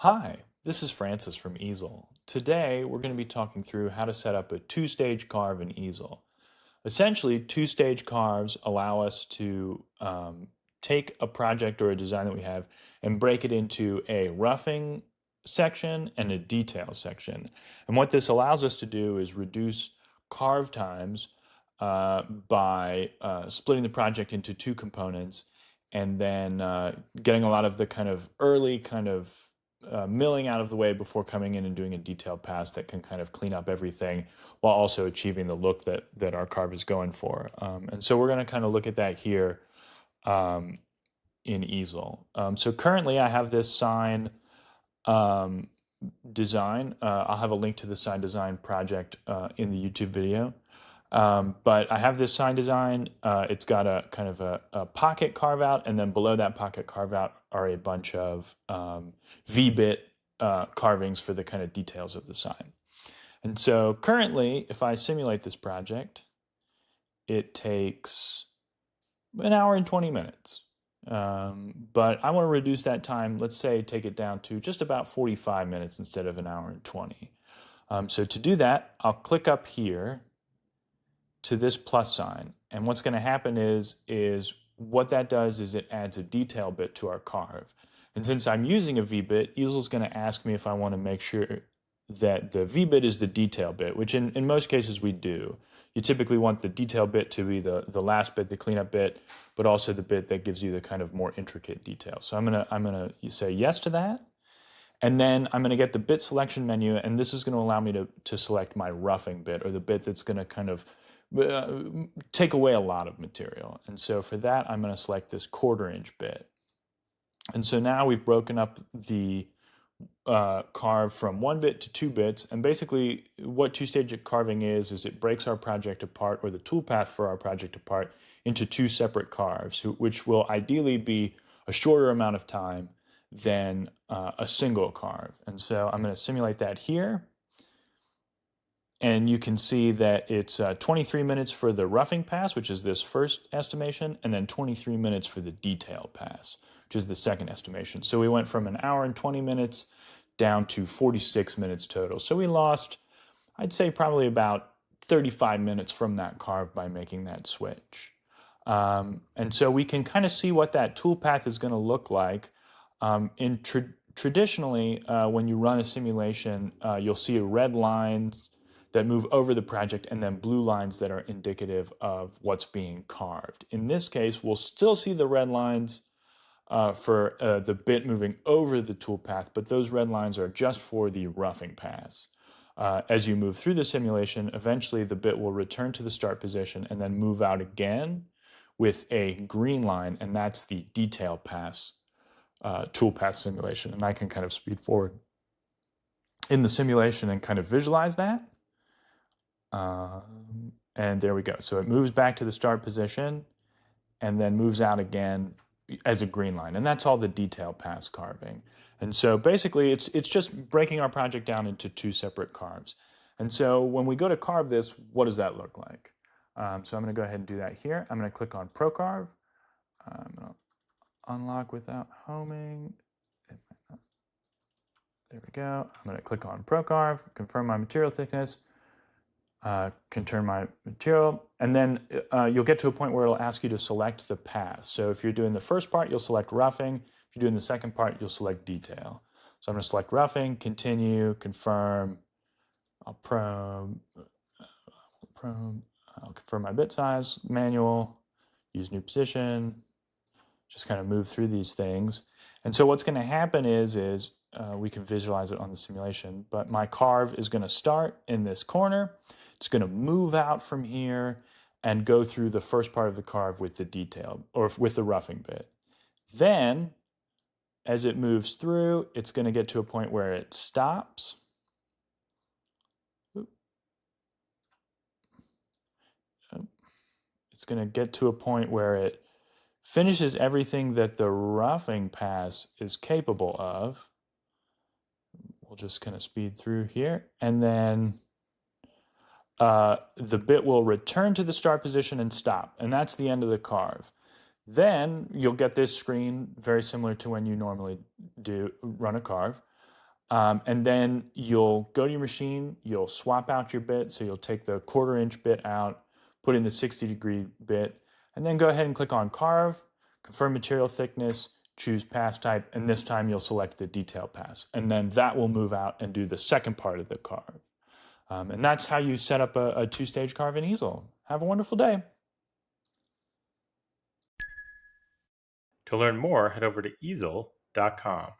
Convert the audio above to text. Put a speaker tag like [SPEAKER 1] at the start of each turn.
[SPEAKER 1] Hi, this is Francis from Easel. Today we're going to be talking through how to set up a two-stage carve in Easel. Essentially, two-stage carves allow us to take a project or a design that we have and break it into a roughing section and a detail section. And what this allows us to do is reduce carve times by splitting the project into two components and then getting a lot of the kind of early milling out of the way before coming in and doing a detailed pass that can kind of clean up everything while also achieving the look that our carve is going for. And so we're going to kind of look at that here in Easel. So currently I have this sign um, design. I'll have a link to the sign design project in the YouTube video. But I have this sign design. It's got a kind of a pocket carve out, and then below that pocket carve out are a bunch of V-bit carvings for the kind of details of the sign. And so currently, if I simulate this project, it takes an hour and 20 minutes. But I want to reduce that time, let's say take it down to just about 45 minutes instead of an hour and 20. So to do that, I'll click up here to this plus sign. And what's going to happen is what that does is it adds a detail bit to our carve. And since I'm using a V-bit, Easel's going to ask me if I want to make sure that the V-bit is the detail bit, which in most cases we do. You typically want the detail bit to be the last bit, the cleanup bit, but also the bit that gives you the kind of more intricate detail. So I'm gonna say yes to that. And then I'm going to get the bit selection menu, and this is going to allow me to select my roughing bit, or the bit that's going to kind of take away a lot of material. And so for that, I'm going to select this 1/4 inch bit. And so now we've broken up the carve from 1 bit to 2 bits. And basically what two-stage carving is it breaks our project apart, or the toolpath for our project apart, into 2 separate carves, which will ideally be a shorter amount of time than a single carve. And so I'm going to simulate that here. And you can see that it's 23 minutes for the roughing pass, which is this first estimation, and then 23 minutes for the detail pass, which is the second estimation. So we went from an hour and 20 minutes down to 46 minutes total. So we lost, I'd say, probably about 35 minutes from that carve by making that switch. And so we can kind of see what that toolpath is going to look like. Traditionally, when you run a simulation, you'll see red lines that move over the project and then blue lines that are indicative of what's being carved. In this case, we'll still see the red lines for the bit moving over the toolpath, but those red lines are just for the roughing pass. As you move through the simulation, eventually the bit will return to the start position and then move out again with a green line, and that's the detail pass toolpath simulation. And I can kind of speed forward in the simulation and kind of visualize that. And there we go. So it moves back to the start position and then moves out again as a green line. And that's all the detail pass carving. And so basically it's just breaking our project down into 2 separate carves. And so when we go to carve this, what does that look like? So I'm going to go ahead and do that here. I'm going to click on Pro Carve. I'm going to unlock without homing. There we go. I'm going to click on Pro Carve, confirm my material thickness. Can turn my material, and then you'll get to a point where it'll ask you to select the pass. So if you're doing the first part, you'll select roughing. If you're doing the second part, you'll select detail. So I'm going to select roughing, continue, confirm. I'll confirm my bit size, manual, use new position, just kind of move through these things. And so what's going to happen is we can visualize it on the simulation, but my carve is going to start in this corner. It's going to move out from here and go through the first part of the carve with the detail, or with the roughing bit. Then, as it moves through, it's going to get to a point where it stops. It's going to get to a point where it finishes everything that the roughing pass is capable of. We'll just kind of speed through here, and then the bit will return to the start position and stop, and that's the end of the carve. Then you'll get this screen very similar to when you normally run a carve. And then you'll go to your machine, you'll swap out your bit. So you'll take the 1/4 inch bit out, put in the 60-degree bit, and then go ahead and click on Carve, confirm material thickness, choose pass type, and this time you'll select the detail pass. And then that will move out and do the second part of the carve. And that's how you set up a two-stage carve in Easel. Have a wonderful day.
[SPEAKER 2] To learn more, head over to easel.com.